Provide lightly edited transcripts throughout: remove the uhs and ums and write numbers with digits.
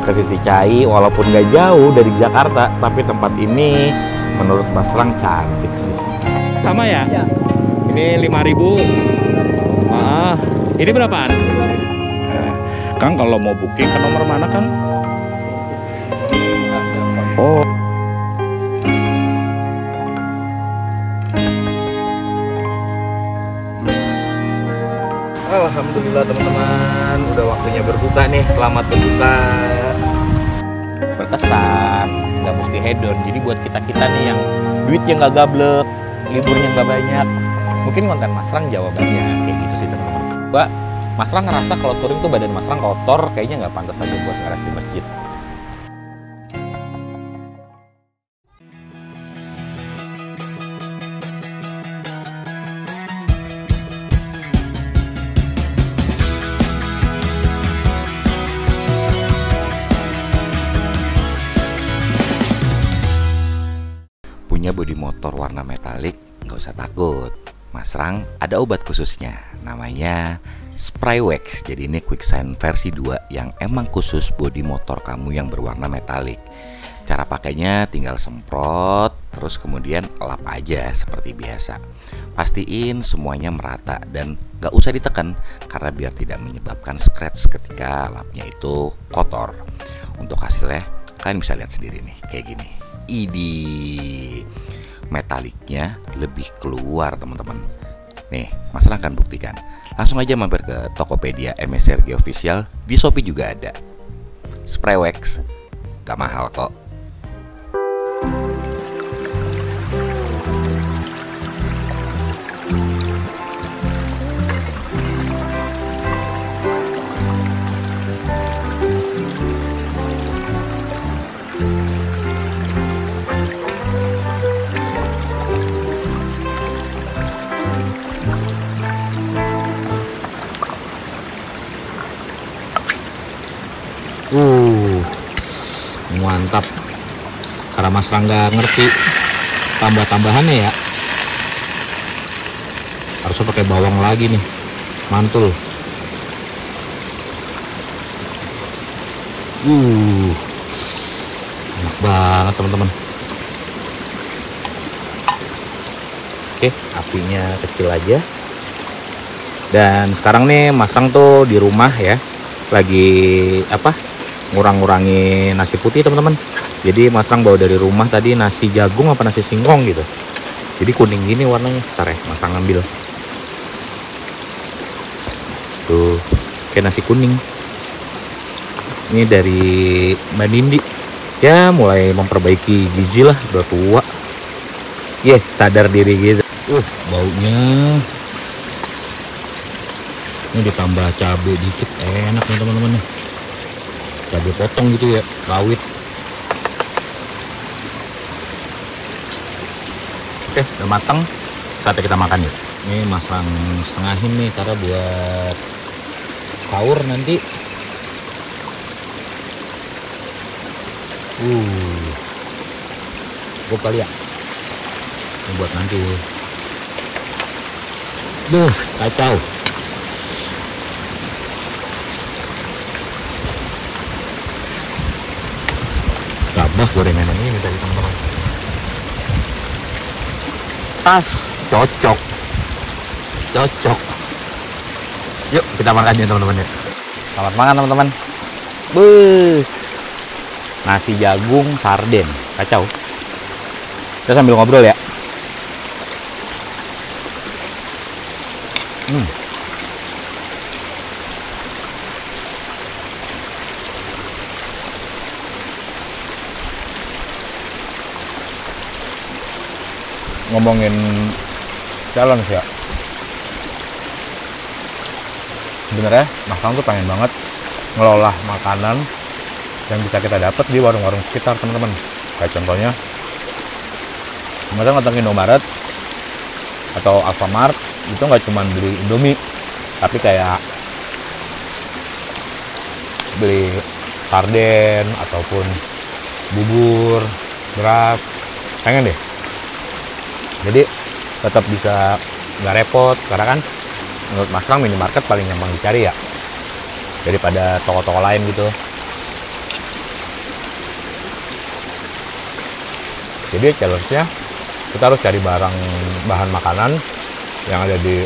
ke Sisicai, walaupun nggak jauh dari Jakarta, tapi tempat ini menurut Mas Rang cantik sih. Sama ya? Iya. Ini 5.000. Ini berapaan? Kang kalau mau booking ke nomor mana, Kang? Oh. Alhamdulillah teman-teman, udah waktunya berbuka nih. Selamat berbuka. Berkesan, nggak mesti hedon. Jadi buat kita-kita nih yang duitnya nggak gablek, liburnya nggak banyak, mungkin konten Mas Rang jawabannya kayak gitu sih teman-teman. Mas Rang ngerasa kalau touring tuh badan Mas Rang kotor, kayaknya nggak pantas aja buat ngeres di masjid. Punya bodi motor warna metalik, nggak usah takut. Mas Rang ada obat khususnya, namanya Spray Wax. Jadi ini Quickshine versi 2 yang emang khusus bodi motor kamu yang berwarna metalik. Cara pakainya tinggal semprot, terus kemudian lap aja seperti biasa. Pastiin semuanya merata dan nggak usah ditekan, karena biar tidak menyebabkan scratch ketika lapnya itu kotor. Untuk hasilnya kalian bisa lihat sendiri nih, kayak gini. Idi, metaliknya lebih keluar teman-teman. Nih, Mas Rang akan buktikan. Langsung aja mampir ke Tokopedia MSRG Official. Di Shopee juga ada. Spray Wax, gak mahal kok. Mantap. Karena Mas Rang nggak ngerti tambah-tambahannya ya, harusnya pakai bawang lagi nih, mantul. Enak banget teman-teman. Oke, apinya kecil aja. Dan sekarang nih Mas Rang tuh di rumah ya, lagi ngurang-ngurangin nasi putih teman-teman. Jadi Mas Rang bawa dari rumah tadi nasi jagung apa nasi singkong gitu. Jadi kuning gini warnanya. Ntar ya Mas Rang ambil. Tuh, kayak nasi kuning. Ini dari Mbak Nindi. Ya mulai memperbaiki gizi lah, udah tua. Sadar diri gitu. Baunya. Ini ditambah cabai dikit, enak nih teman-teman nih. Cabai potong gitu ya, rawit. Oke, udah matang. Saatnya kita makan ya. Ini Mas Rang setengahin nih, cara buat sahur nanti. Cukup kali ya. Ini buat nanti. Kacau. Gabah gorengan ini dari teman-teman. Pas, cocok. Yuk kita makan ya teman-teman ya. Selamat makan teman-teman. Nasi jagung sarden, kacau. Kita sambil ngobrol ya. Ngomongin challenge ya, sebenarnya Mas Rang tuh pengen banget ngelola makanan yang bisa kita dapat di warung-warung sekitar teman-teman. Kayak contohnya Mas Rang datang ke Indomaret atau Alfamart, itu nggak cuma beli Indomie, tapi kayak beli sarden ataupun bubur, beras. Pengen deh. Jadi tetap bisa nggak repot, karena kan menurut Mas Rang minimarket paling gampang dicari ya, daripada toko-toko lain gitu. Jadi challenge-nya kita harus cari bahan makanan yang ada di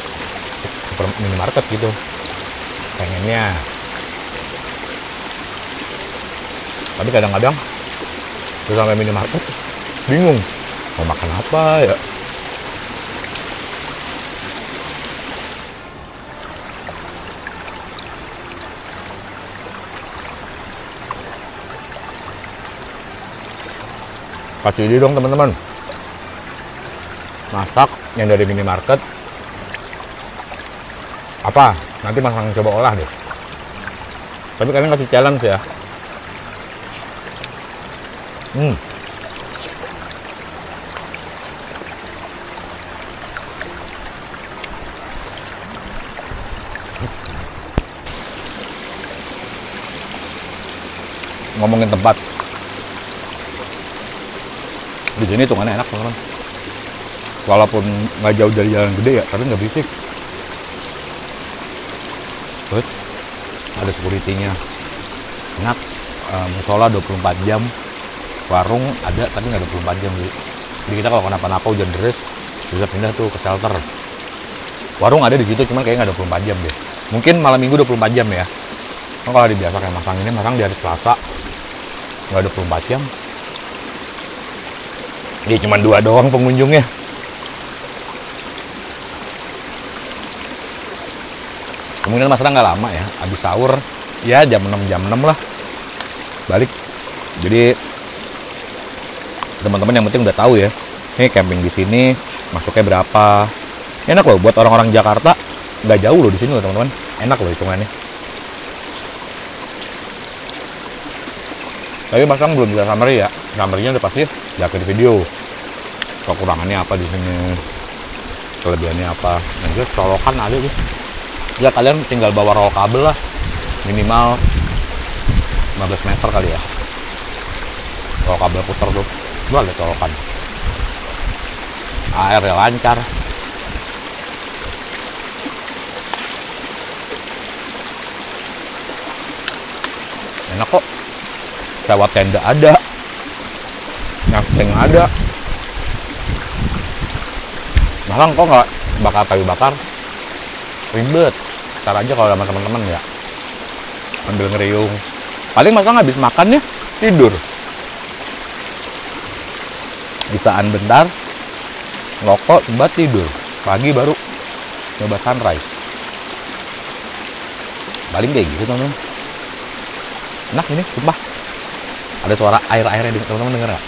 minimarket gitu. Pengennya. Tapi kadang-kadang udah sampai minimarket bingung mau makan apa ya. Kasih ide dong teman-teman, masak yang dari minimarket apa, nanti Mas coba olah deh. Tapi kalian kasih challenge ya. Ngomongin tempat, di sini hitungannya enak teman-teman. Walaupun nggak jauh dari jalan gede ya, tapi nggak berisik. Terus ada security-nya, enak. Musola 24 jam, warung ada tapi nggak 24 jam. Jadi kita kalau kenapa-napa hujan deras bisa pindah tuh ke shelter. Warung ada di situ, cuman kayaknya nggak 24 jam deh. Mungkin malam minggu 24 jam ya. Kalau di biasa kayak Masang ini, Masang di hari Selasa nggak 24 jam. Dia cuma 2 doang pengunjungnya. Kemudian Mas nggak lama ya, habis sahur ya jam 6 lah balik. Jadi teman-teman yang penting udah tahu ya, ini camping di sini masuknya berapa. Enak loh buat orang-orang Jakarta, nggak jauh loh di sini loh teman-teman. Enak loh hitungannya. Tapi Mas belum bisa summary ya. Summary-nya udah pasti di video. Kekurangannya apa di sini, kelebihannya apa. Dan juga colokan ada sih. Ya kalian tinggal bawa roll kabel lah, minimal 15 meter kali ya. Roll kabel puter tuh, itu ada colokan. Airnya lancar. Enak kok. Sewa tenda ada, nyamping ada. Malang kok nggak bakar kayu bakar, ribet. Ntar aja kalau sama teman-teman ya, ambil ngeriung. Paling Malang habis makan ya tidur, bisaan bentar, ngerokok, sebat tidur. Pagi baru coba sunrise. Paling kayak gitu teman-teman. Enak ini, sumpah. Ada suara air-airnya, teman-teman denger nggak?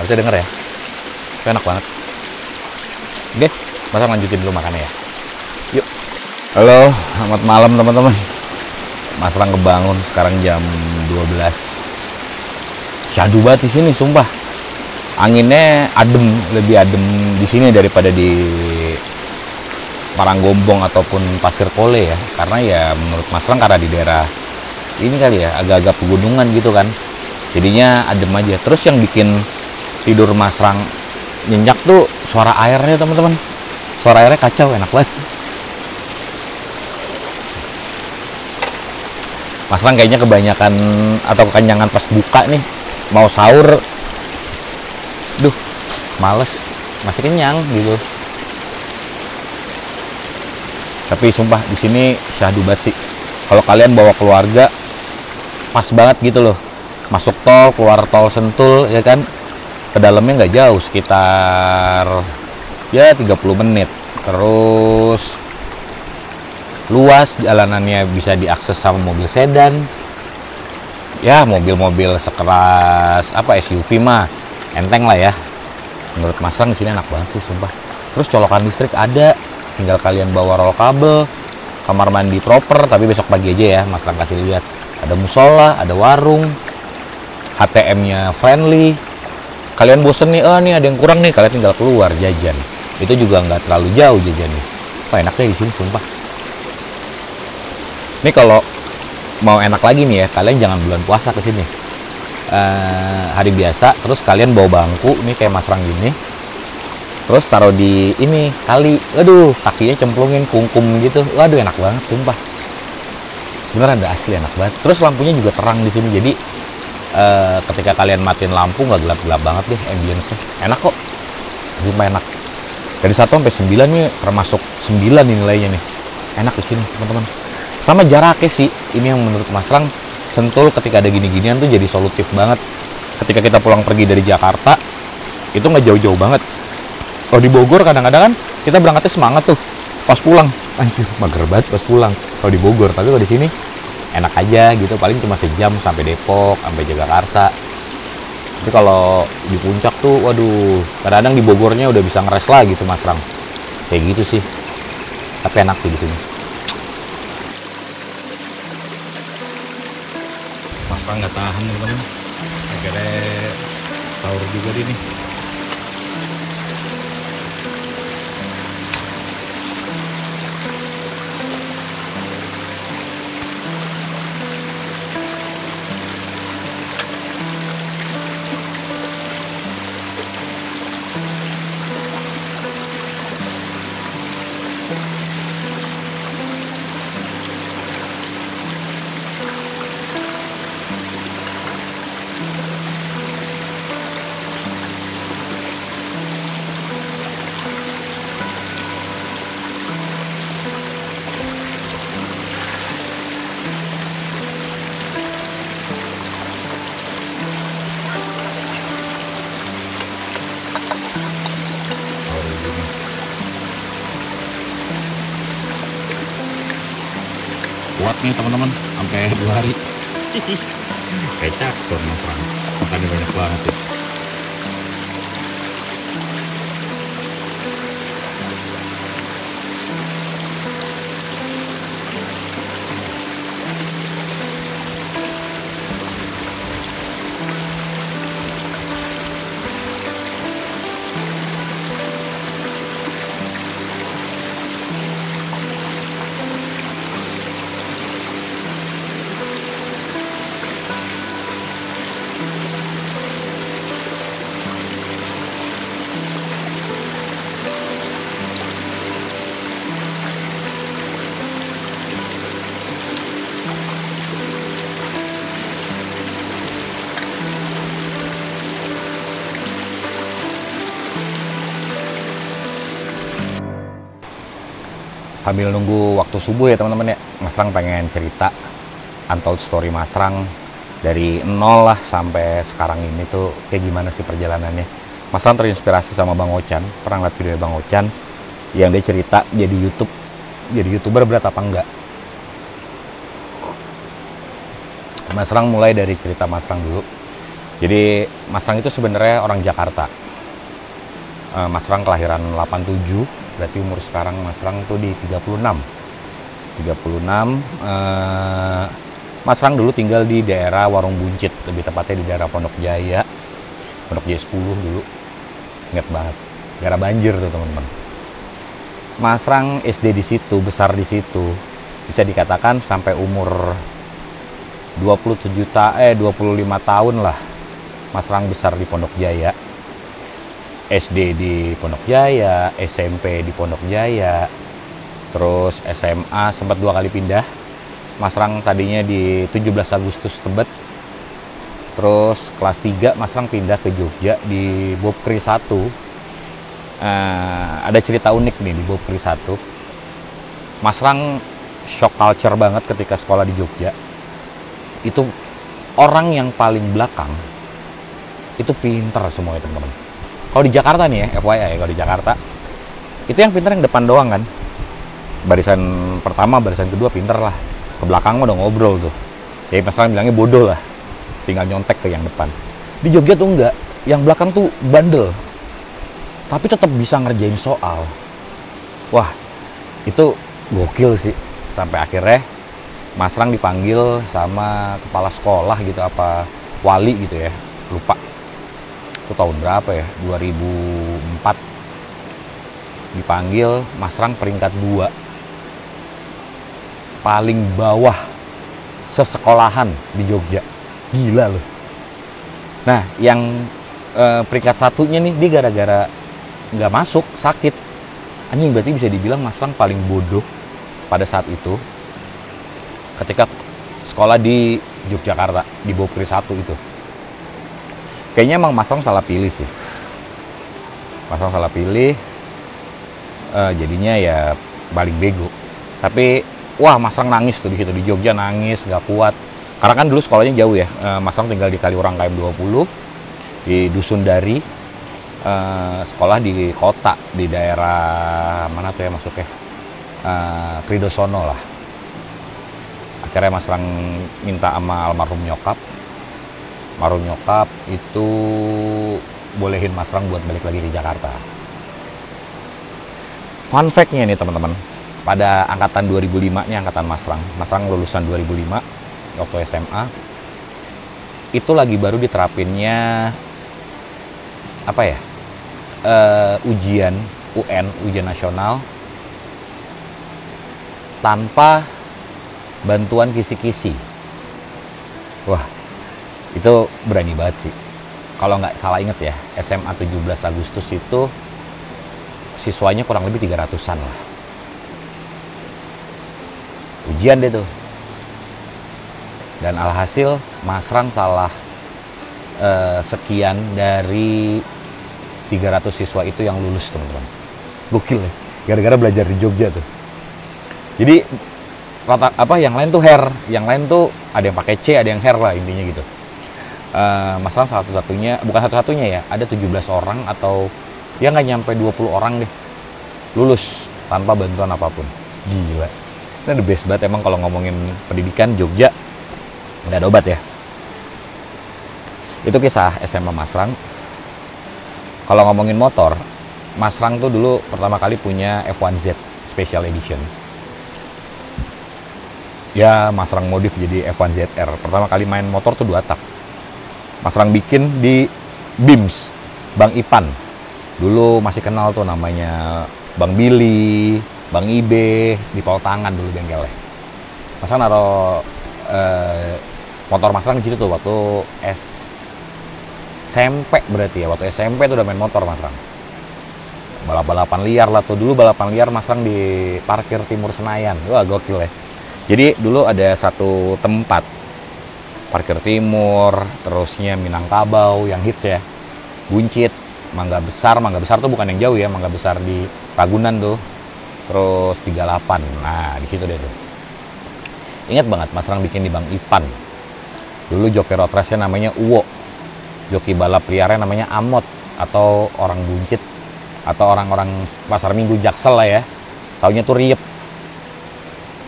Harusnya denger ya. Itu enak banget. Oke, Mas lanjutin dulu makannya ya. Yuk. Halo, selamat malam teman-teman. Mas Lang kebangun sekarang jam 12. Syahdu banget di sini, sumpah. Anginnya adem, lebih adem di sini daripada di Paranggombong ataupun Pasir Kole ya. Karena ya menurut Mas Lang karena di daerah ini kali ya, agak-agak pegunungan gitu kan. Jadinya adem aja. Terus yang bikin tidur Mas Lang nyenyak tuh suara airnya teman-teman. Suara airnya kacau, enak banget. Mas Lang kayaknya kebanyakan atau kekenyangan pas buka nih. Mau sahur, duh, males. Masih kenyang gitu. Tapi sumpah di sini syahdu banget sih. Kalau kalian bawa keluarga, pas banget gitu loh. Masuk tol, keluar tol Sentul ya kan. Ke dalamnya nggak jauh, sekitar ya 30 menit. Terus luas, jalanannya bisa diakses sama mobil sedan. Ya mobil-mobil sekeras apa SUV mah enteng lah ya. Menurut Mas Lang di sini enak banget sih sumpah. Terus colokan listrik ada, tinggal kalian bawa roll kabel, kamar mandi proper. Tapi besok pagi aja ya Mas Lang kasih lihat. Ada musola, ada warung, HTM-nya friendly. Kalian bosen nih, nih ada yang kurang nih, kalian tinggal keluar jajan. Itu juga nggak terlalu jauh jajannya. Wah enaknya di sini sumpah. Ini kalau mau enak lagi nih ya, kalian jangan bulan puasa ke sini. Hari biasa, terus kalian bawa bangku nih kayak Mas Lang gini. Terus taruh di ini kali. Aduh, kakinya cemplungin kungkum gitu. Waduh enak banget sumpah. Beneran ada asli enak banget. Terus lampunya juga terang di sini, jadi ketika kalian matiin lampu nggak gelap-gelap banget deh, ambience-nya enak kok, sumpah enak. Dari 1 sampai 9 nih termasuk 9 nih nilainya nih, enak di sini teman-teman. Sama jaraknya sih, ini yang menurut Mas Rang, Sentul ketika ada gini-ginian tuh jadi solutif banget. Ketika kita pulang pergi dari Jakarta itu nggak jauh-jauh banget. Kalau di Bogor kadang-kadang kan kita berangkatnya semangat tuh, pas pulang anjir mager banget pas pulang kalau di Bogor. Tapi kalau di sini enak aja gitu, paling cuma sejam sampai Depok, sampai Jagakarsa. Tapi kalau di puncak tuh waduh, kadang-kadang di Bogornya udah bisa ngeres lagi tuh Mas Rang, kayak gitu sih. Tapi enak sih di sini. Mas Rang nggak tahan teman-teman, akhirnya sahur juga dia nih. Kuat nih teman-teman, sampai 2 hari. Kecak soal Mas Rang, makannya banyak banget ya. Sambil nunggu waktu subuh ya teman-teman ya, Mas Rang pengen cerita untold story Mas Rang dari nol lah sampai sekarang ini tuh kayak gimana sih perjalanannya. Mas Rang terinspirasi sama Bang Ochan, pernah lihat video Bang Ochan yang dia cerita jadi YouTuber berat apa enggak. Mas Rang mulai dari cerita Mas Rang dulu. Jadi Mas Rang itu sebenarnya orang Jakarta. Mas Rang kelahiran 87, berarti umur sekarang Mas Rang tuh di 36. Mas Rang dulu tinggal di daerah Warung Buncit, lebih tepatnya di daerah Pondok Jaya 10 dulu. Ingat banget, daerah banjir tuh teman-teman. Mas Rang SD di situ, besar di situ. Bisa dikatakan sampai umur 25 tahun lah Mas Rang besar di Pondok Jaya. SD di Pondok Jaya, SMP di Pondok Jaya, terus SMA sempat 2 kali pindah. Mas Rang tadinya di 17 Agustus Tebet, terus kelas 3 Mas Rang pindah ke Jogja di Bob Kri 1. Ada cerita unik nih di Bob Kri 1. Mas Rang shock culture banget ketika sekolah di Jogja. Itu orang yang paling belakang itu pinter semua ya teman-teman. Kalau di Jakarta nih ya, FYI ya, kalau di Jakarta itu yang pinter yang depan doang kan. Barisan pertama, barisan kedua pinter lah. Ke belakang udah ngobrol tuh. Jadi Mas Rang bilangnya bodoh lah. Tinggal nyontek ke yang depan. Di Jogja tuh enggak. Yang belakang tuh bandel. Tapi tetap bisa ngerjain soal. Wah, itu gokil sih. Sampai akhirnya Mas Rang dipanggil sama kepala sekolah gitu, apa wali gitu ya. Lupa. Itu tahun berapa ya, 2004 dipanggil. Mas Rang peringkat 2 paling bawah sesekolahan di Jogja, gila loh. Nah yang peringkat 1-nya nih, dia gara-gara nggak masuk sakit. Anjing, berarti bisa dibilang Mas Rang paling bodoh pada saat itu ketika sekolah di Yogyakarta di Bokri 1 itu. Kayaknya emang Mas Rang salah pilih sih. Mas Rang salah pilih, jadinya ya paling bego. Tapi wah, Mas Rang nangis tuh di situ, di Jogja nangis, nggak kuat. Karena kan dulu sekolahnya jauh ya. Mas Rang tinggal di Kaliurang KM20, di Dusun Dari. Sekolah di kota, di daerah mana tuh ya masuknya? Kridosono lah. Akhirnya Mas Rang minta sama almarhum nyokap. Almarhum nyokap itu bolehin Mas Rang buat balik lagi di Jakarta. Fun fact-nya nih teman-teman, pada angkatan 2005 nya angkatan Mas Rang lulusan 2005 waktu SMA, itu lagi baru diterapinnya apa ya, ujian UN, ujian nasional tanpa bantuan kisi-kisi. Wah, itu berani banget sih. Kalau nggak salah inget ya, SMA 17 Agustus itu siswanya kurang lebih 300-an lah. Ujian deh tuh. Dan alhasil Mas Rang salah sekian dari 300 siswa itu yang lulus, teman-teman. Gokil ya, gara-gara belajar di Jogja tuh. Jadi yang lain tuh hair, yang lain tuh ada yang pakai C, ada yang hair lah intinya gitu. Mas Rang satu-satunya, bukan satu-satunya ya, ada 17 orang atau ya nggak nyampe 20 orang deh lulus tanpa bantuan apapun. Gila, ini the best banget emang kalau ngomongin pendidikan Jogja, nggak ada obat ya. Itu kisah SMA Mas Rang. Kalau ngomongin motor, Mas Rang tuh dulu pertama kali punya F1Z Special Edition. Ya, Mas Rang modif jadi F1ZR. Pertama kali main motor tuh 2 tak. Mas Rang bikin di BIMS, Bang Ipan. Dulu masih kenal tuh namanya Bang Billy, Bang Ibe, di Tol Tangan dulu bengkelnya. Mas Rang naruh motor Mas Rang gitu tuh waktu SMP berarti ya. Waktu SMP tuh udah main motor Mas Rang. Balap-balapan liar lah tuh. Dulu balapan liar Mas Rang di parkir Timur Senayan. Wah, gokil ya. Jadi dulu ada satu tempat parkir Timur, terusnya Minangkabau yang hits ya, Buncit, Mangga Besar tuh bukan yang jauh ya, Mangga Besar di Ragunan tuh, terus 38. Nah, di situ deh tuh. Ingat banget Mas Rang bikin di Bang Ipan. Dulu joki road race-nya namanya Uwo, joki balap liarnya namanya Amot, atau orang Buncit, atau orang-orang Pasar Minggu Jaksel lah ya, taunya tuh Riep.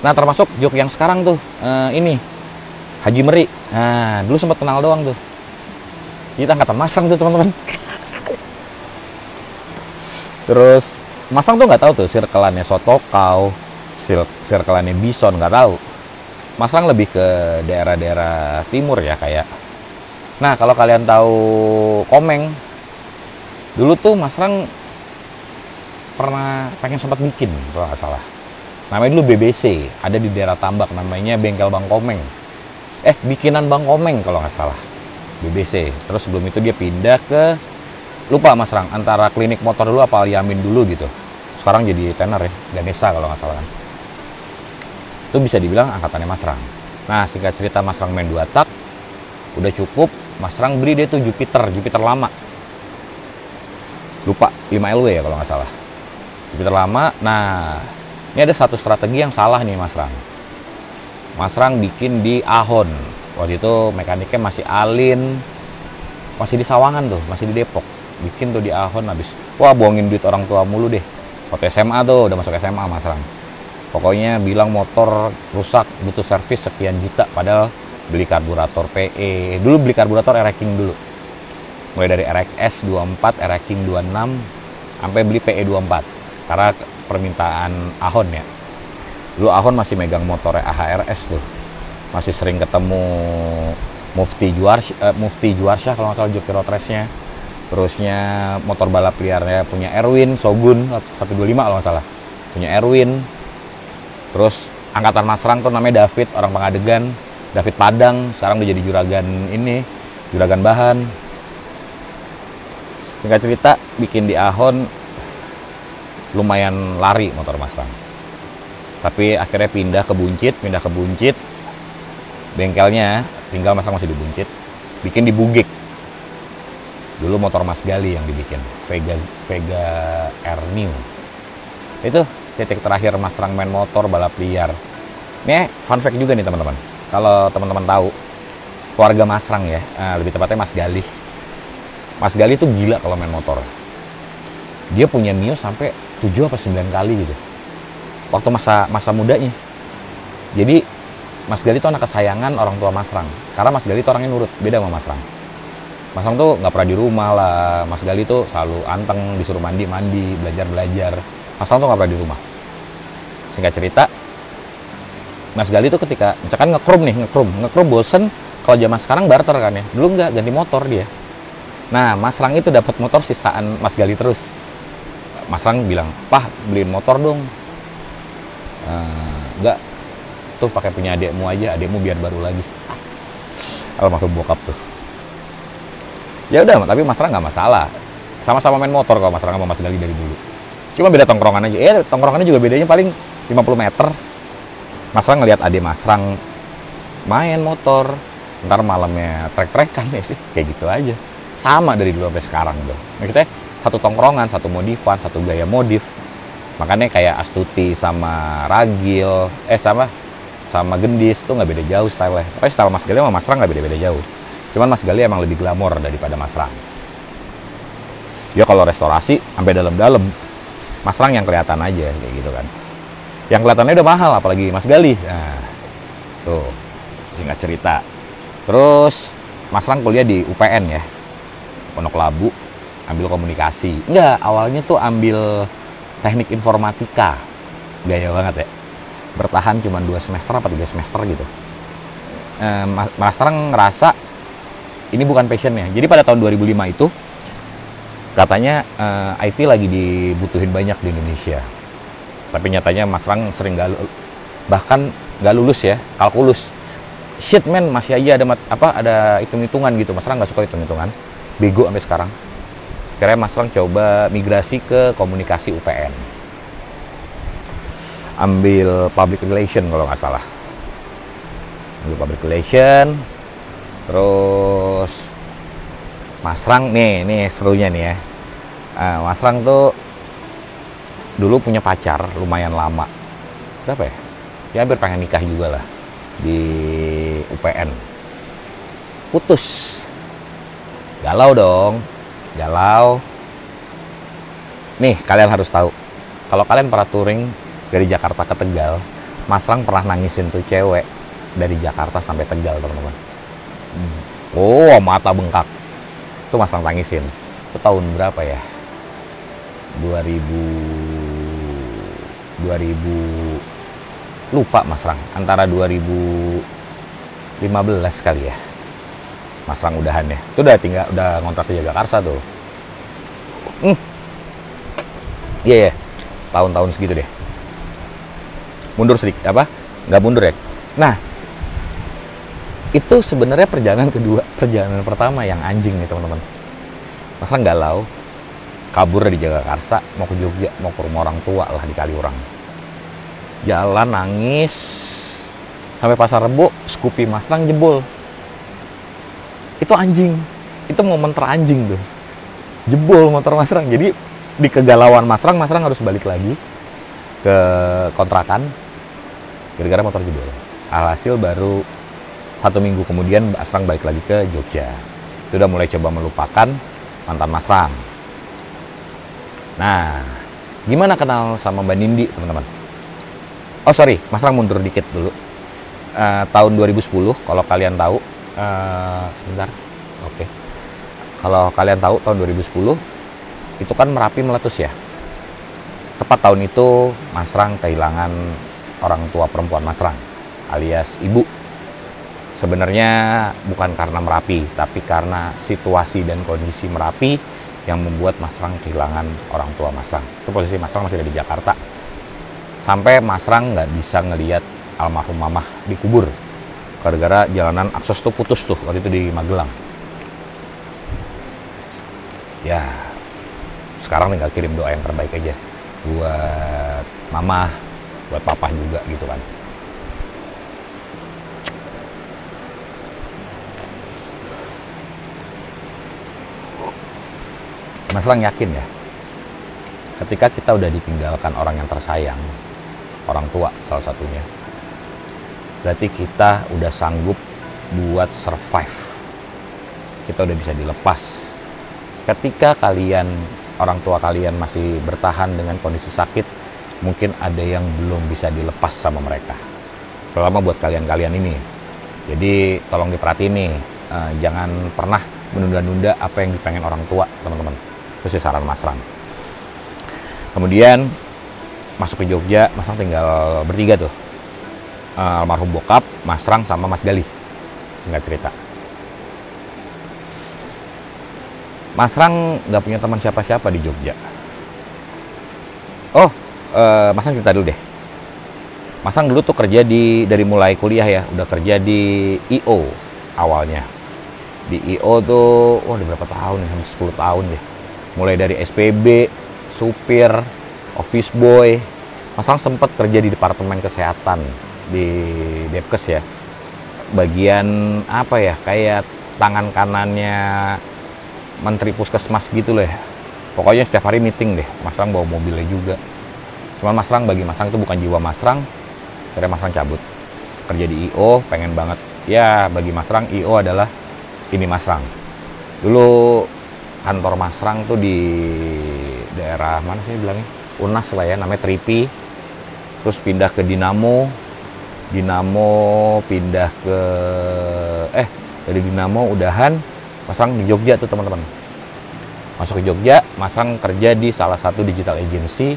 Nah, termasuk joki yang sekarang tuh, ini Haji Meri. Nah, dulu sempat kenal doang tuh. Kita angkatan Mas Rang tuh, teman-teman. Terus Mas Rang tuh nggak tahu tuh circle-annya Sotokau, circle-annya Bison, nggak tahu. Mas Rang lebih ke daerah-daerah timur ya kayak. Nah, kalau kalian tahu Komeng, dulu tuh Mas Rang pernah pengen sempat bikin, kalau nggak salah. Namanya dulu BBC, ada di daerah Tambak, namanya Bengkel Bang Komeng. Bikinan Bang Komeng kalau nggak salah, BBC. Terus sebelum itu dia pindah ke, lupa Mas Rang, antara Klinik Motor dulu apa Yamin dulu gitu. Sekarang jadi tenar ya, Ganesha kalau nggak salah kan. Itu bisa dibilang angkatannya Mas Rang. Nah, singkat cerita Mas Rang main 2 tak, udah cukup. Mas Rang beli dia tuh Jupiter lama. Lupa, 5LW ya kalau nggak salah. Jupiter lama. Nah, ini ada satu strategi yang salah nih Mas Rang. Mas Rang bikin di Ahon. Waktu itu mekaniknya masih Alin, masih di Sawangan tuh, masih di Depok. Bikin tuh di Ahon habis. Wah, bohongin duit orang tua mulu deh. Waktu SMA tuh, udah masuk SMA Mas Rang. Pokoknya bilang motor rusak, butuh servis sekian juta, padahal beli karburator PE. Dulu beli karburator Air King dulu. Mulai dari RX 24, Air King 26, sampai beli PE 24. Karena permintaan Ahon ya. Dulu Ahon masih megang motornya AHRS tuh. Masih sering ketemu Mufti Juarsyah kalau nggak salah joki road race-nya. Terusnya motor balap liarnya punya Erwin Shogun 125 kalau nggak salah. Punya Erwin. Terus angkatan Mas Rang tuh namanya David, orang Pangadegan. David Padang, sekarang udah jadi juragan bahan. Singkat cerita, bikin di Ahon lumayan lari motor Mas Rang. Tapi akhirnya pindah ke Buncit. Bengkelnya tinggal Mas Rang masih di Buncit. Bikin di Bugik. Dulu motor Mas Gali yang dibikin, Vega Vega R New. Itu titik terakhir Mas Rang main motor balap liar. Ini fun fact juga nih teman-teman. Kalau teman-teman tahu, keluarga Mas Rang ya, lebih tepatnya Mas Gali. Mas Gali tuh gila kalau main motor. Dia punya Mio sampai 7 apa 9 kali gitu. Waktu masa mudanya. Jadi Mas Gali tuh anak kesayangan orang tua Mas Rang. Karena Mas Gali tuh orangnya nurut, beda sama Mas Rang. Mas Rang tuh nggak pernah di rumah lah. Mas Gali tuh selalu anteng, disuruh mandi, belajar. Mas Rang tuh nggak pernah di rumah. Singkat cerita, Mas Gali tuh ketika misalkan ngekrum bosen. Kalau zaman sekarang barter kan ya. Dulu nggak, ganti motor dia. Nah, Mas Rang itu dapat motor sisaan Mas Gali terus. Mas Rang bilang, "Pah, beliin motor dong." Enggak, tuh pakai punya adekmu aja, adekmu biar baru lagi. Almarhum bokap tuh. Ya udah, tapi Mas Rang nggak masalah. Sama-sama main motor kalau Mas Rang sama Mas Gali dari dulu. Cuma beda tongkrongan aja. Tongkrongannya juga bedanya paling 50 meter. Mas Rang ngeliat adik Mas Rang main motor, ntar malamnya trek-trekan ya sih, kayak gitu aja. Sama dari dulu sampai sekarang tuh. Maksudnya satu tongkrongan, satu modifan, satu gaya modif. Makanya kayak Astuti sama Ragil, sama Gendis tuh nggak beda jauh style-nya. Pokoknya style Mas Gali sama Mas Rang nggak beda-beda jauh. Cuman Mas Gali emang lebih glamor daripada Mas Rang. Ya kalau restorasi sampai dalam-dalam, Mas Rang yang kelihatan aja kayak gitu kan. Yang kelihatannya udah mahal, apalagi Mas Gali. Nah, tuh singkat cerita. Terus Mas Rang kuliah di UPN ya, Pondok Labu, ambil komunikasi. Enggak, awalnya tuh ambil teknik informatika. Gaya banget ya. Bertahan cuma 2 semester apa 3 semester gitu. Mas Rang ngerasa ini bukan passionnya. Jadi pada tahun 2005 itu katanya IT lagi dibutuhin banyak di Indonesia. Tapi nyatanya Mas Rang sering bahkan nggak lulus ya, kalkulus. Shit man, masih aja ada hitung-hitungan gitu. Mas Rang nggak suka hitung-hitungan. Bego sampai sekarang. Akhirnya Mas Rang coba migrasi ke komunikasi UPN. Ambil public relation kalau nggak salah. Ambil public relation. Terus Mas Rang nih serunya nih ya. Mas Rang tuh dulu punya pacar lumayan lama. Berapa ya? Ya hampir pengen nikah juga lah di UPN. Putus. Galau dong. Galau. Nih kalian harus tahu. Kalau kalian pernah touring dari Jakarta ke Tegal, Mas Rang pernah nangisin tuh cewek dari Jakarta sampai Tegal teman-teman. Oh, mata bengkak. Itu Mas Rang tangisin. Itu tahun berapa ya? 2000 lupa Mas Rang. Antara 2015 kali ya. Mas Rang udahan ya. Itu udah ngontrak di Jagakarsa tuh. Iya. Tahun-tahun segitu deh. Mundur sedikit nggak mundur ya. Nah, itu sebenarnya perjalanan pertama yang anjing nih teman-teman. Mas Rang galau, kabur dari Jagakarsa, mau ke Jogja, mau ke rumah orang tua lah di Kaliurang. Jalan nangis sampai Pasar Rebo, Scoopy Mas Rang jebol. Itu anjing, itu momen teranjing tuh. Jebol motor Mas Rang. Jadi di kegalauan Mas Rang harus balik lagi ke kontrakan gara-gara motor jebol. Alhasil baru 1 minggu kemudian Mas Rang balik lagi ke Jogja. Itu udah mulai coba melupakan mantan Mas Rang. Nah, gimana kenal sama Mbak Nindi teman-teman? Oh sorry, Mas Rang mundur dikit dulu. Tahun 2010 kalau kalian tahu, sebentar, oke. Kalau kalian tahu tahun 2010 itu kan Merapi meletus ya. Tepat tahun itu Mas Rang kehilangan orang tua perempuan Mas Rang alias ibu. Sebenarnya bukan karena Merapi, tapi karena situasi dan kondisi Merapi yang membuat Mas Rang kehilangan orang tua Mas Rang. Itu posisi Mas Rang masih ada di Jakarta. Sampai Mas Rang nggak bisa ngelihat almarhum mamah dikubur. Gara-gara jalanan akses tuh putus tuh waktu itu di Magelang. Ya, sekarang tinggal kirim doa yang terbaik aja buat mamah, buat papa juga gitu kan. Mas Rang yakin ya, ketika kita udah ditinggalkan orang yang tersayang, orang tua salah satunya, berarti kita udah sanggup buat survive. Kita udah bisa dilepas. Ketika kalian, orang tua kalian masih bertahan dengan kondisi sakit, mungkin ada yang belum bisa dilepas sama mereka. Terutama buat kalian-kalian ini. Jadi tolong diperhatiin nih, jangan pernah menunda-nunda apa yang dipengen orang tua, teman-teman. Itu sih saran Mas Rang. Kemudian masuk ke Jogja, Mas Rang tinggal bertiga tuh. Almarhum bokap, Mas Rang sama Mas Gali. Singkat cerita. Mas Rang nggak punya teman siapa-siapa di Jogja. Oh, Mas Rang cerita dulu deh. Mas Rang dulu tuh kerja dari mulai kuliah ya, udah kerja di I.O. awalnya. Di I.O. tuh, udah berapa tahun ya, sampai 10 tahun deh. Mulai dari SPB, supir, office boy. Mas Rang sempat kerja di Departemen Kesehatan di Depkes ya. Bagian apa ya, kayak tangan kanannya Menteri Puskesmas gitu loh ya. Pokoknya setiap hari meeting deh. Mas Rang bawa mobilnya juga. Cuman Mas Rang, bagi Mas Rang itu bukan jiwa Mas Rang. Akhirnya Mas Rang cabut. Kerja di I.O. pengen banget. Ya bagi Mas Rang I.O. adalah ini Mas Rang. Dulu kantor Mas Rang tuh di daerah mana sih bilangnya? UNAS lah ya, namanya Tripi. Terus pindah ke Dinamo. Dinamo pindah ke dari Dinamo udahan Mas Rang di Jogja tuh teman-teman. Masuk ke Jogja, Mas Rang kerja di salah satu digital agency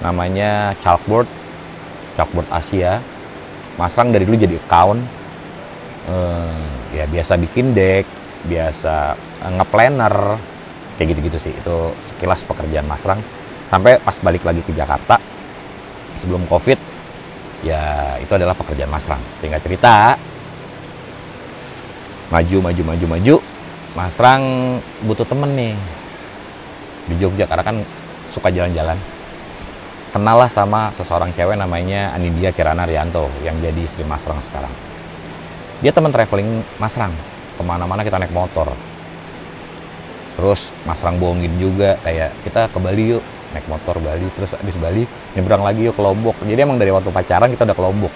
namanya Chalkboard Asia. Mas Rang dari dulu jadi account, ya biasa bikin deck, biasa nge-planner, kayak gitu-gitu sih. Itu sekilas pekerjaan Mas Rang. Sampai pas balik lagi ke Jakarta sebelum COVID, ya itu adalah pekerjaan Mas Rang. Singkat cerita, maju. Mas Rang butuh temen nih di Jogja karena kan suka jalan-jalan. Kenal lah sama seseorang cewek namanya Anidia Kirana Rianto yang jadi istri Mas Rang sekarang. Dia teman traveling Mas Rang, kemana-mana kita naik motor. Terus Mas Rang bohongin juga, kayak kita ke Bali yuk, naik motor Bali, terus habis Bali nyebrang lagi yuk ke Lombok. Jadi emang dari waktu pacaran kita udah ke Lombok.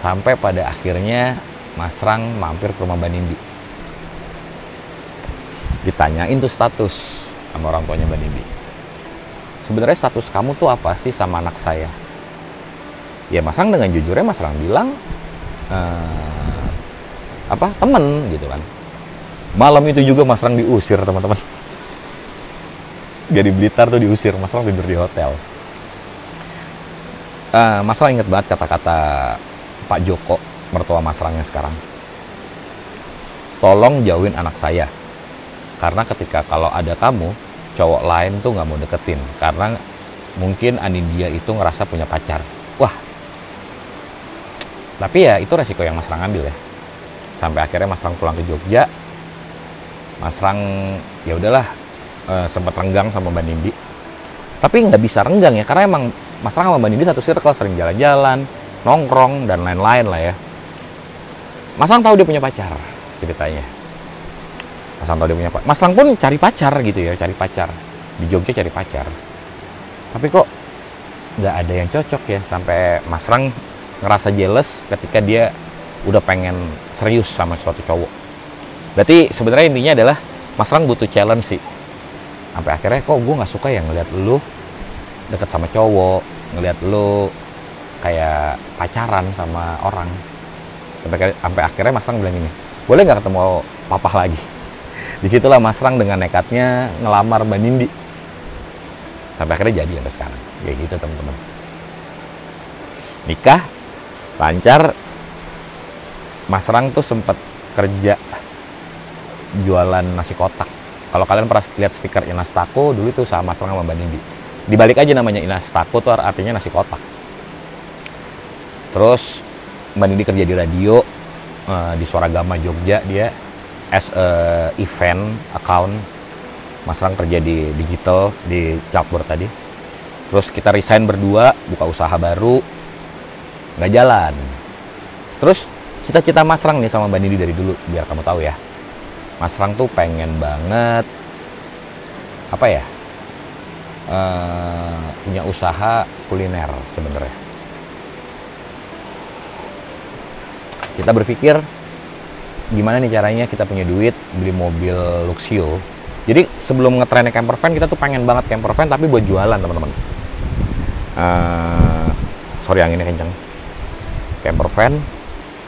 Sampai pada akhirnya Mas Rang mampir ke rumah Mbak Nindi. Ditanyain tuh status sama orang tuanya Mbak Nindi. Sebenarnya status kamu tuh apa sih sama anak saya? Ya Mas Rang dengan jujurnya Mas Rang bilang temen gitu kan. Malam itu juga Mas Rang diusir teman-teman. Dari Blitar tuh diusir, Mas Rang tidur di hotel. Mas Rang inget banget kata-kata Pak Joko, mertua Mas Rang yang sekarang. Tolong jauhin anak saya. Karena ketika kalau ada kamu, cowok lain tuh nggak mau deketin. Karena mungkin Anidia itu ngerasa punya pacar. Wah. Tapi ya itu resiko yang Mas Rang ambil ya. Sampai akhirnya Mas Rang pulang ke Jogja. Mas Rang ya udahlah sempat renggang sama Mbak Nindi. Tapi nggak bisa renggang ya, karena emang Mas Rang sama Mbak Nindi satu circle, sering jalan-jalan, nongkrong dan lain-lain lah ya. Mas Rang tahu dia punya pacar ceritanya. Mas Rang tahu dia punya pacar. Mas Rang pun cari pacar gitu ya, cari pacar di Jogja, cari pacar. Tapi kok nggak ada yang cocok ya, sampai Mas Rang ngerasa jealous ketika dia udah pengen serius sama suatu cowok. Berarti sebenarnya intinya adalah Mas Rang butuh challenge sih. Sampai akhirnya kok gue nggak suka ya ngeliat lu deket sama cowok, ngeliat lu kayak pacaran sama orang. Sampai akhirnya Mas Rang bilang gini, boleh nggak ketemu papa lagi? Disitulah Mas Rang dengan nekatnya ngelamar Mbak Nindi. Sampai akhirnya jadi sampai sekarang. Kayak gitu teman-teman. Nikah lancar. Mas Rang tuh sempat kerja jualan nasi kotak. Kalau kalian pernah lihat stiker Inas Taco, dulu tuh sama Mas Rang sama Mbak Nindi. Dibalik aja namanya Inas Taco tuh artinya nasi kotak. Terus Mbak Nindi kerja di radio di Suaragama Jogja, dia as a event account. Mas Rang kerja di digital di Chalkboard tadi. Terus kita resign berdua, buka usaha baru, nggak jalan. Terus cita-cita Mas Rang nih sama Mbak Nindi dari dulu, biar kamu tahu ya. Mas Rang tuh pengen banget apa ya, punya usaha kuliner sebenarnya. Kita berpikir gimana nih caranya kita punya duit beli mobil Luxio. Jadi sebelum ngetrennya camper van, kita tuh pengen banget camper van tapi buat jualan teman-teman. Sorry anginnya kenceng. Camper van,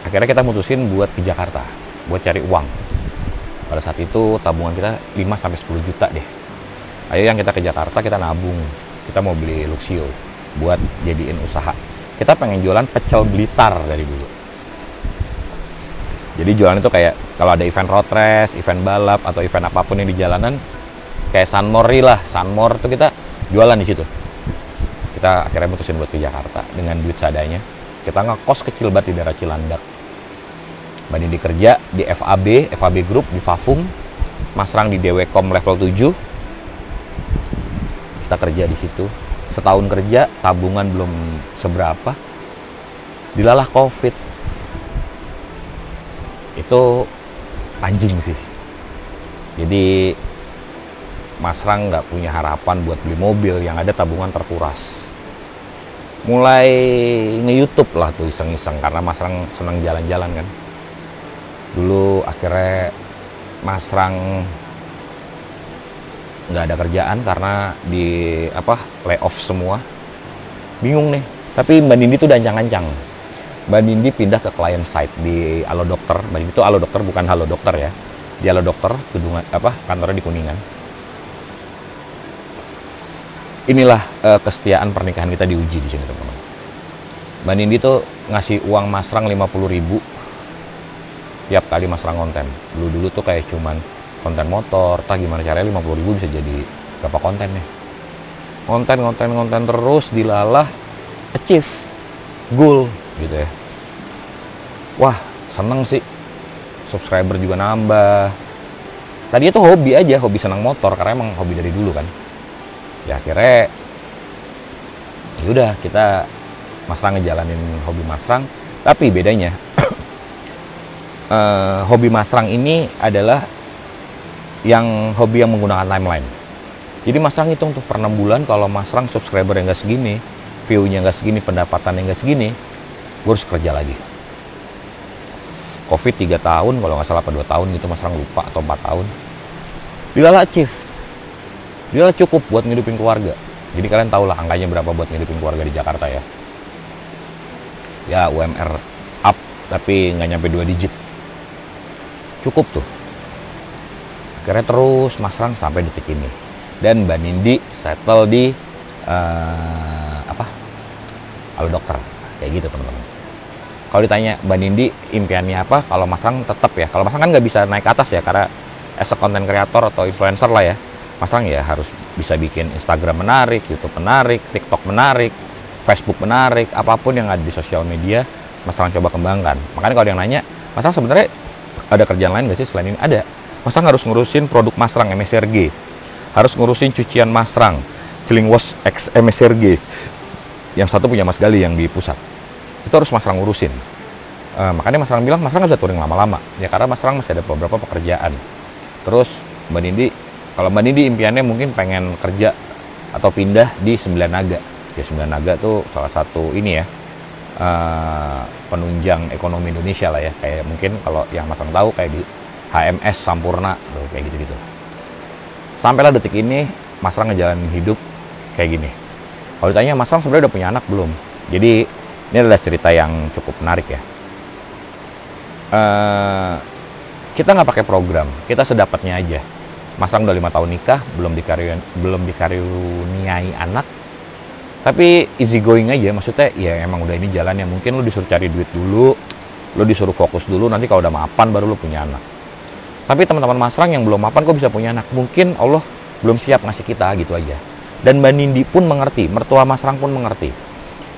akhirnya kita mutusin buat ke Jakarta, buat cari uang. Pada saat itu tabungan kita 5-10 juta deh. Ayo yang kita ke Jakarta, kita nabung. Kita mau beli Luxio buat jadiin usaha. Kita pengen jualan pecel Blitar dari dulu. Jadi jualan itu kayak kalau ada event road race, event balap atau event apapun yang di jalanan, kayak Sunmori lah, Sunmor itu kita jualan di situ. Kita akhirnya mutusin buat ke Jakarta dengan duit seadanya. Kita ngekos kecil banget di daerah Cilandak. Mbak Nindi kerja di FAB Group di Fafum, Mas Rang di Dewecom level 7. Kita kerja di situ. Setahun kerja, tabungan belum seberapa. Dilalah COVID. Itu anjing sih. Jadi Mas Rang nggak punya harapan buat beli mobil, yang ada tabungan terkuras. Mulai nge-YouTube lah tuh iseng-iseng, karena Mas Rang senang jalan-jalan kan. Dulu akhirnya Mas Rang nggak ada kerjaan karena di layoff semua. Bingung nih. Tapi Mbak Nindi tuh udah ancang-ancang. Mbak Nindi pindah ke client side di Halo Dokter. Mbak Nindi tuh Halo Dokter, bukan Halo Dokter ya. Di Halo Dokter, gedung kantornya di Kuningan. Inilah kesetiaan pernikahan kita diuji di sini teman-teman. Mbak Nindi tuh ngasih uang Mas Rang 50.000 tiap kali Mas Rang konten. Dulu tuh kayak cuman konten motor, gimana caranya 50.000 bisa jadi berapa konten nih. Konten terus dilalah achieve goal gitu ya. Wah, seneng sih. Subscriber juga nambah. Tadi itu hobi aja, hobi senang motor karena emang hobi dari dulu kan. Ya akhirnya yaudah kita Mas Rang ngejalanin hobi Mas Rang, tapi bedanya hobi Mas Rang ini adalah yang hobi yang menggunakan timeline. Jadi Mas Rang hitung tuh per 6 bulan, kalau Mas Rang subscriber yang nggak segini, view-nya nggak segini, pendapatan yang nggak segini, gue harus kerja lagi. Covid 3 tahun, kalau nggak salah apa 2 tahun gitu, Mas Rang lupa, atau 4 tahun. Dilalah achieve. Dilalah cukup buat ngidupin keluarga. Jadi kalian tahu lah angkanya berapa buat ngidupin keluarga di Jakarta ya. Ya UMR up, tapi nggak nyampe 2 digit. Cukup tuh. Akhirnya terus Mas Rang sampai detik ini. Dan Mbak Nindi settle di Halo Dokter. Kayak gitu teman-teman. Kalau ditanya Mbak Nindi impiannya apa, kalau Mas Rang tetap ya. Kalau Mas Rang kan nggak bisa naik ke atas ya, karena as a content creator atau influencer lah ya. Mas Rang ya harus bisa bikin Instagram menarik, YouTube menarik, TikTok menarik, Facebook menarik, apapun yang ada di sosial media, Mas Rang coba kembangkan. Makanya kalau yang nanya, Mas Rang sebenarnya ada kerjaan lain nggak sih selain ini? Ada. Mas Rang harus ngurusin produk Mas Rang MSRG, harus ngurusin cucian Mas Rang, Chilling Wash X MSRG, yang satu punya Mas Gali yang di pusat. Itu harus Mas Rang ngurusin. Makanya Mas Rang bilang, Mas Rang nggak bisa touring lama-lama. Ya karena Mas Rang masih ada beberapa pekerjaan. Terus Mbak Nindi, kalau Mbak Nindi impiannya mungkin pengen kerja atau pindah di Sembilan Naga. Ya Sembilan Naga tuh salah satu ini ya, penunjang ekonomi Indonesia lah ya. Kayak mungkin kalau yang Mas Rang tahu kayak di HMS Sampurna tuh, kayak gitu-gitu. Sampailah detik ini Mas Rang ngejalanin hidup kayak gini. Kalau ditanya Mas Rang sebenarnya udah punya anak belum? Jadi ini adalah cerita yang cukup menarik ya. Kita nggak pakai program, kita sedapatnya aja. Mas Rang udah 5 tahun nikah, belum dikaruniai anak, tapi easy going aja. Maksudnya ya emang udah ini jalannya. Mungkin lu disuruh cari duit dulu, lu disuruh fokus dulu, nanti kalau udah mapan baru lu punya anak. Tapi teman-teman Mas Rang yang belum mapan kok bisa punya anak? Mungkin Allah belum siap ngasih kita, gitu aja. Dan Mbak Nindi pun mengerti, mertua Mas Rang pun mengerti.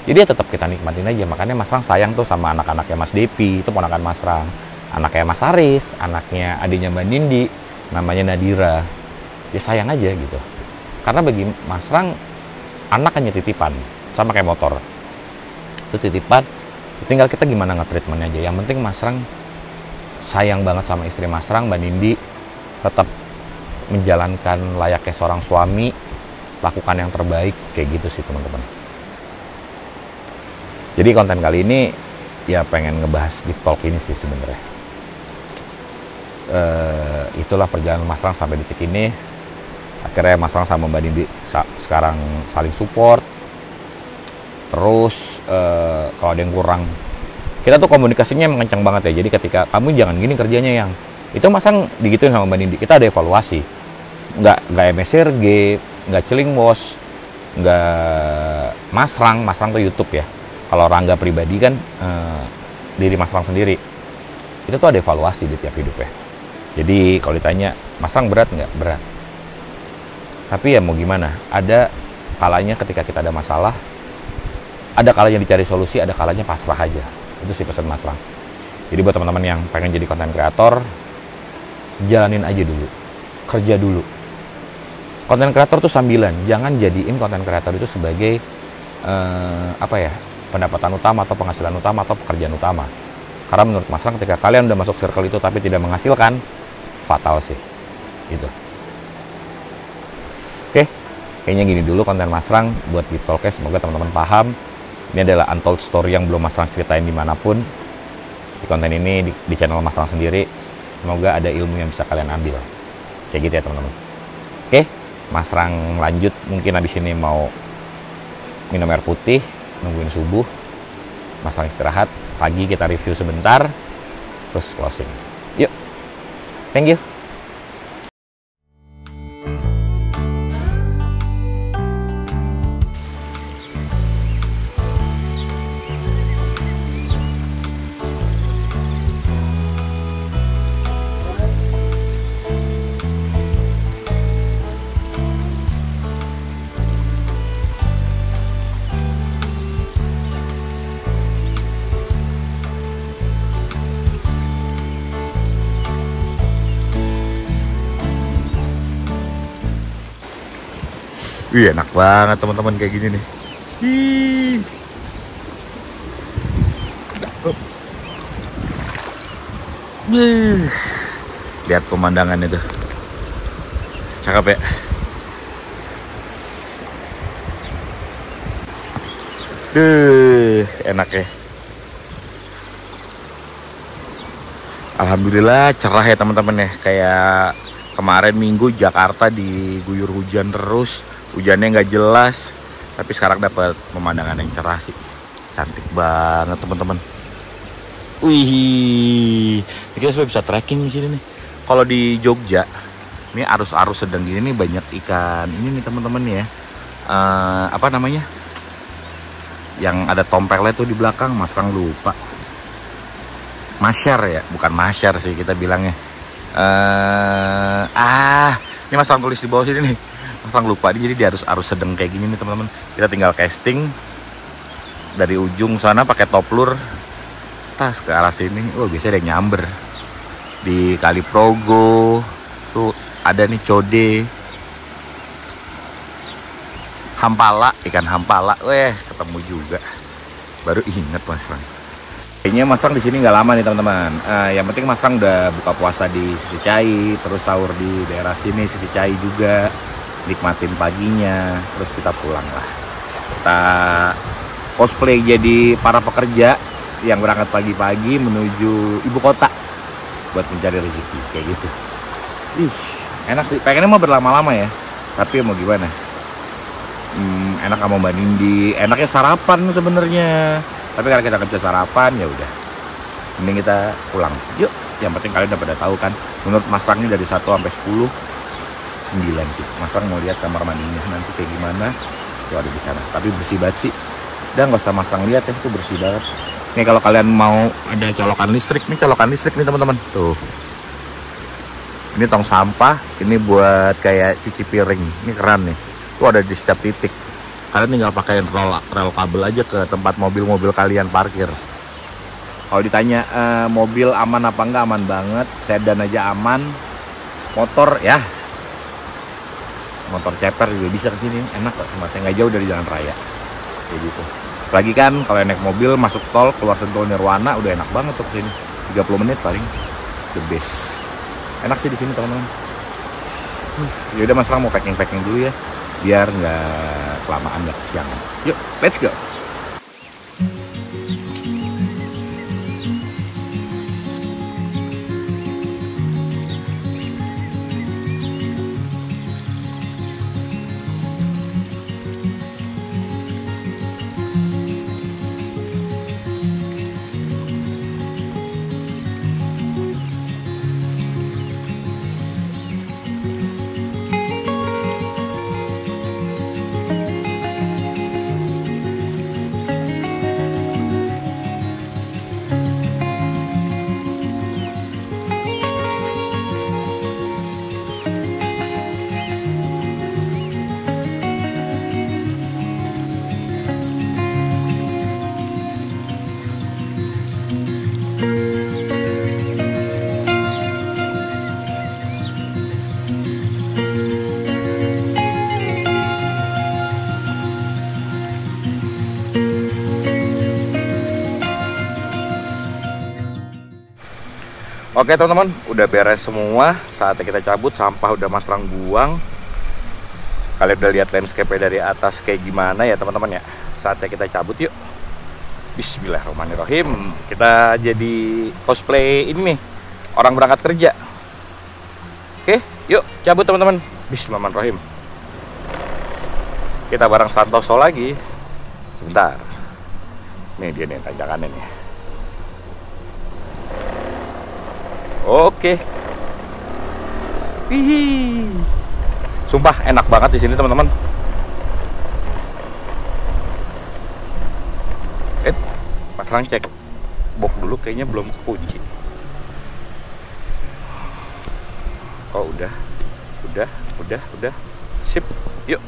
Jadi ya tetap kita nikmatin aja. Makanya Mas Rang sayang tuh sama anak-anaknya Mas Depi, itu ponakan Mas Rang. Anaknya Mas Aris, anaknya adiknya Mbak Nindi, namanya Nadira. Ya sayang aja gitu. Karena bagi Mas Rang, anak hanya titipan, sama kayak motor. Itu titipan, tinggal kita gimana nge-treatmentnya aja. Yang penting Mas Rang sayang banget sama istri Mas Rang, Mbak Nindi tetap menjalankan layaknya seorang suami, lakukan yang terbaik, kayak gitu sih teman-teman. Jadi konten kali ini ya pengen ngebahas deep talk ini sih sebenarnya. Itulah perjalanan Mas Rang sampai detik ini. Akhirnya Mas Rang sama Mbak Nindi sekarang saling support. Terus kalau ada yang kurang, kita tuh komunikasinya emang kencang banget ya. Jadi ketika kamu jangan gini kerjanya yang itu, Mas Rang digituin sama Mbak Nindi, kita ada evaluasi. Nggak MSRG, nggak Celing Bos, nggak Mas Rang tuh YouTube ya. Kalau Rangga pribadi kan diri Mas Rang sendiri, itu tuh ada evaluasi di tiap hidup ya. Jadi kalau ditanya Mas Rang berat nggak? Berat. Tapi ya mau gimana, ada kalanya ketika kita ada masalah, ada kalanya dicari solusi, ada kalanya pasrah aja. Itu sih pesan Mas Rang. Jadi buat teman-teman yang pengen jadi konten kreator, jalanin aja dulu, kerja dulu. Konten kreator tuh sambilan, jangan jadiin konten kreator itu sebagai pendapatan utama atau penghasilan utama atau pekerjaan utama. Karena menurut Mas Rang ketika kalian udah masuk circle itu tapi tidak menghasilkan, fatal sih. Gitu. Oke, kayaknya gini dulu konten Mas Rang buat Deep Talk-nya. Semoga teman-teman paham. Ini adalah untold story yang belum Mas Rang ceritain dimanapun. Di konten ini, di channel Mas Rang sendiri, semoga ada ilmu yang bisa kalian ambil. Kayak gitu ya teman-teman. Oke, Mas Rang lanjut. Mungkin habis ini mau minum air putih, nungguin subuh. Mas Rang istirahat. Pagi kita review sebentar, terus closing. Yuk, thank you. Wih, enak banget teman-teman kayak gini nih. Lihat pemandangan itu, cakep ya. Enak ya. Alhamdulillah cerah ya teman-teman ya. Kayak kemarin Minggu Jakarta diguyur hujan terus. Hujannya nggak jelas, tapi sekarang dapat pemandangan yang cerah sih. Cantik banget teman-teman. Wih, kita sampai bisa trekking di sini nih. Kalau di Jogja, ini arus-arus sedang gini nih banyak ikan. Ini nih teman-teman ya. Apa namanya? Yang ada tompelnya tuh di belakang, Mas Rang lupa. Masyar ya, bukan masyar sih kita bilangnya. Ini Mas Rang tulis di bawah sini nih. Mas Rang lupa, jadi di arus sedang kayak gini nih teman-teman. Kita tinggal casting dari ujung sana pakai toplur, tas ke arah sini. Biasanya ada yang nyamber di Kali Progo. Tuh ada nih code, hampala, ikan hampala. Ketemu juga. Baru inget Mas Rang. Kayaknya Mas Rang di sini nggak lama nih teman-teman. Yang penting Mas Rang udah buka puasa di Sisicai, terus sahur di daerah sini Sisicai juga. Nikmatin paginya, terus kita pulang lah. Kita cosplay jadi para pekerja yang berangkat pagi-pagi menuju ibu kota buat mencari rezeki kayak gitu. Enak sih. Pengennya mau berlama-lama ya, tapi mau gimana? Enak sama Mbak Nindi. Enaknya sarapan sebenarnya, tapi karena kita kerja sarapan ya udah. Mending kita pulang. Yuk. Yang penting kalian udah pada tahu kan. Menurut Mas Rang ini dari 1 sampai 10. 9 sih. Mas Rang mau lihat kamar mandinya nanti kayak gimana, itu ada di sana. Tapi bersih banget sih. Dan nggak usah Mas Rang lihat ya, itu bersih banget. Nih kalau kalian mau ada colokan listrik nih teman-teman. Tuh. Ini tong sampah, ini buat kayak cuci piring. Ini keren nih. Tuh ada di setiap titik. Kalian tinggal pakai rel kabel aja ke tempat mobil-mobil kalian parkir. Kalau ditanya mobil aman apa enggak, aman banget. Sedan aja aman. Motor ya. Motor ceper juga bisa kesini, enak kok, tempatnya nggak jauh dari jalan raya kayak gitu. Lagi kan kalau naik mobil masuk tol keluar Sentul Nirwana udah enak banget tuh kesini, 30 menit paling, the best. Enak sih di sini teman-teman. Ya udah Mas Rang mau packing dulu ya, biar nggak kelamaan, nggak kesiangan. Yuk, let's go. Oke teman-teman, udah beres semua. Saatnya kita cabut, sampah udah Mas Rang buang. Kalian udah lihat landscape dari atas kayak gimana ya teman-teman ya. Saatnya kita cabut yuk. Bismillahirrahmanirrahim. Kita jadi cosplay ini nih, orang berangkat kerja. Oke, yuk cabut teman-teman. Bismillahirrahmanirrahim. Kita bareng Santoso lagi. Sebentar. Nih dia nih tanjakannya nih. Oke. Hihi. Sumpah enak banget di sini teman-teman. Mas Rang cek box dulu, kayaknya belum kekunci. Oh udah. Sip. Yuk.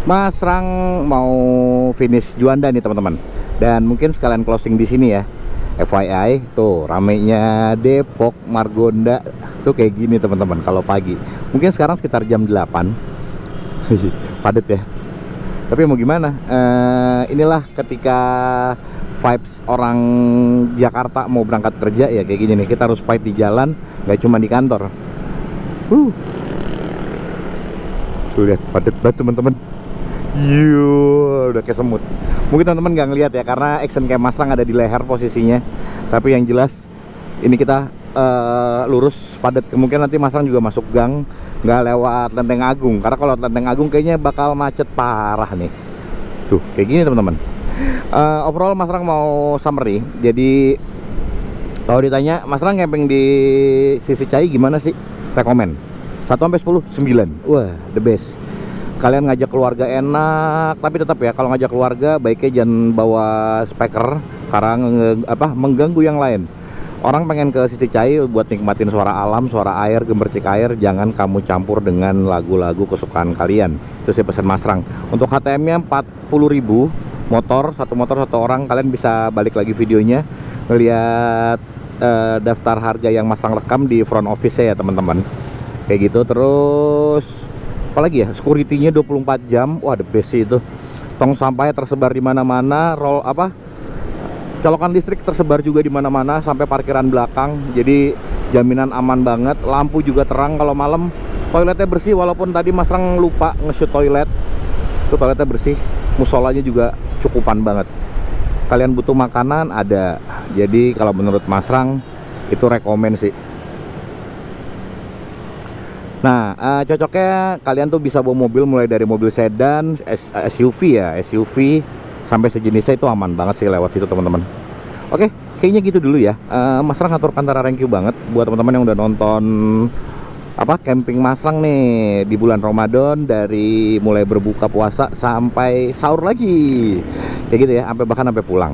Mas Rang mau finish Juanda nih teman-teman, dan mungkin sekalian closing di sini ya. FYI, tuh ramenya Depok Margonda tuh kayak gini teman-teman kalau pagi. Mungkin sekarang sekitar jam 8. Padat ya. Tapi mau gimana? Inilah ketika vibes orang Jakarta mau berangkat kerja ya kayak gini nih. Kita harus fight di jalan, nggak cuma di kantor. Tuh lihat padat banget teman-teman. Udah kayak semut. Mungkin teman-teman nggak ngeliat ya karena action cam Mas Rang ada di leher posisinya. Tapi yang jelas ini kita lurus padat. Mungkin nanti Mas Rang juga masuk gang, nggak lewat Lenteng Agung. Karena kalau Lenteng Agung kayaknya bakal macet parah nih. Tuh kayak gini teman-teman. Overall Mas Rang mau summary. Jadi kalau ditanya Mas Rang camping di Sisi Cai gimana sih? Rekomen 1 sampai 10, 9. Wah, the best. Kalian ngajak keluarga enak, tapi tetap ya kalau ngajak keluarga baiknya jangan bawa speaker karena mengganggu yang lain. Orang pengen ke Sisi Cai buat nikmatin suara alam, suara air, gemercik air, jangan kamu campur dengan lagu-lagu kesukaan kalian. Itu sih pesan Mas Rang. Untuk HTM-nya 40.000, satu motor satu orang. Kalian bisa balik lagi videonya, melihat daftar harga yang Mas Rang rekam di front office ya teman-teman. Kayak gitu. Terus apalagi ya, security-nya 24 jam. Wah, the best sih itu. Tong sampahnya tersebar di mana-mana, colokan listrik tersebar juga di mana-mana sampai parkiran belakang. Jadi jaminan aman banget. Lampu juga terang kalau malam. Toiletnya bersih walaupun tadi Mas Rang lupa nge-shoot toilet. Itu toiletnya bersih. Musolanya juga cukupan banget. Kalian butuh makanan ada. Jadi kalau menurut Mas Rang itu rekomen sih. Nah, cocoknya kalian tuh bisa bawa mobil mulai dari mobil sedan, SUV ya, SUV sampai sejenisnya itu aman banget sih lewat situ teman-teman. Oke, kayaknya gitu dulu ya. Mas Rang ngaturkan Tara, thank you banget buat teman-teman yang udah nonton camping Masrang nih di bulan Ramadan, dari mulai berbuka puasa sampai sahur lagi. Kayak gitu ya, bahkan sampai pulang.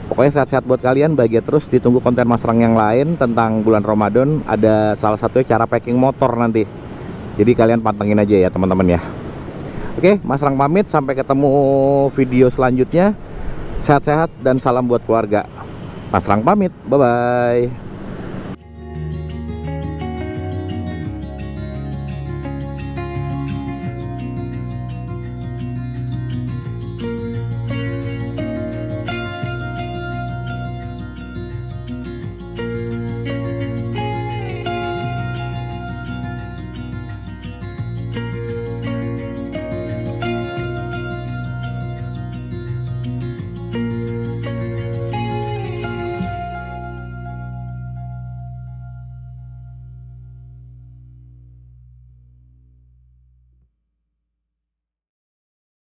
Pokoknya sehat-sehat buat kalian, bahagia terus. Ditunggu konten Masrang yang lain tentang bulan Ramadan. Ada salah satunya cara packing motor nanti. Jadi kalian pantengin aja ya teman-teman ya. Oke, Masrang pamit, sampai ketemu video selanjutnya. Sehat-sehat dan salam buat keluarga. Masrang pamit, bye-bye.